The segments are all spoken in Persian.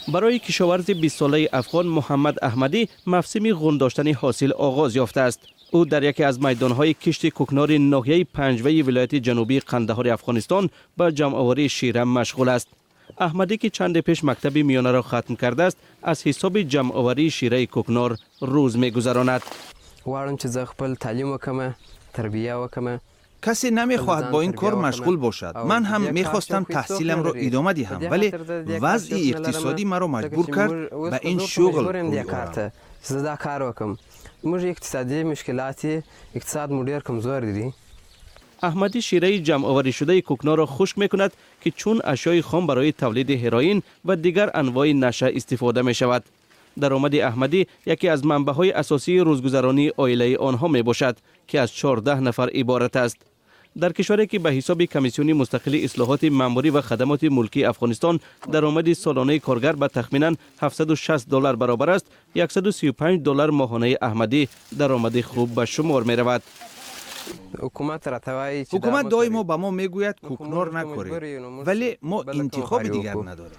برای کشاورز 20 ساله افغان محمد احمدی موسم غون داشتن حاصل آغاز یافته است. او در یکی از میدانهای کشت کوکنار ناحیه پنجوی ولایت جنوبی قندهار افغانستان به جمع‌آوری شیره مشغول است. احمدی که چند پیش مکتب میانه را ختم کرده است، از حساب جمع‌آوری شیره کوکنار روز می‌گذراند. وارم چې زه خپل تعلیم وکم، تربیه وکم. کسی نمیخواهد با این کار مشغول باشد. من هم میخواستم تحصیلم را ادامه دهم، ولی وضع اقتصادی مرا مجبور کرد به این شغل کار. زه کار وکم. موږ اقتصادی مشکلاتی اقتصاد مو ډیر کمزور دی. احمدی شیره جمع‌آوری شده کوکنار را خشک می‌کند که چون اشیاء خام برای تولید هروئین و دیگر انواع نشه استفاده می‌شود. درآمد احمدی یکی از منبع‌های اساسی روزگذرانی عائله آنها میباشد که از 14 نفر عبارت است. در کشوری که به حساب کمیسیون مستقل اصلاحات ماموری و خدمات ملکی افغانستان درآمد سالانه کارگر به تخمینا $760 برابر است، $135 ماهانه احمدی درآمد خوب به شمار می رود. حکومت دائما به ما میگوید کوکنار نکارید، ولی ما انتخاب دیگر نداریم.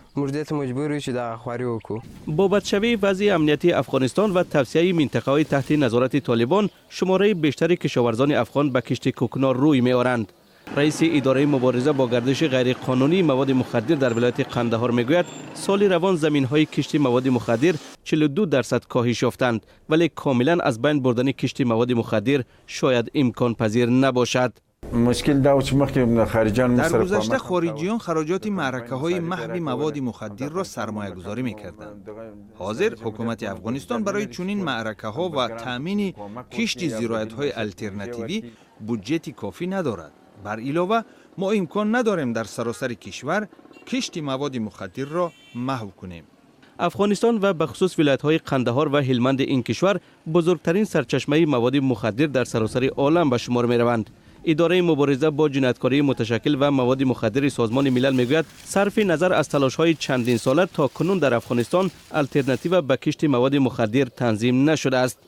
با بدشوی وضع امنیتی افغانستان و توسعه منطقه‌های تحت نظارت طالبان، شماره بیشتر کشاورزان افغان به کشت کوکنار روی می‌آورند. رئیس اداره مبارزه با گردش غیرقانونی مواد مخدر در ولایت قندهار میگوید سال روان زمین‌های کشت مواد مخدر 42% کاهش یافتند، ولی کاملا از بین بردن کشت مواد مخدر شاید امکان پذیر نباشد. مشکل در گذشته خارجیان خراجات معرکه‌های محو مواد مخدر را سرمایه‌گذاری می‌کردند. حاضر حکومت افغانستان برای چنین معرکه‌ها و تأمین کشت زراعت‌های الترناتیوی بودجه کافی ندارد. بر علاوه ما امکان نداریم در سراسر کشور کشت مواد مخدر را محو کنیم. افغانستان و به خصوص ولایت‌های قندهار و هلمند این کشور بزرگترین سرچشمه مواد مخدر در سراسر عالم به شمار می‌روند. اداره مبارزه با جنایتکاری متشکل و مواد مخدر سازمان ملل میگوید صرف نظر از تلاش‌های چندین ساله تا کنون در افغانستان الترناتیو به کشت مواد مخدر تنظیم نشده است.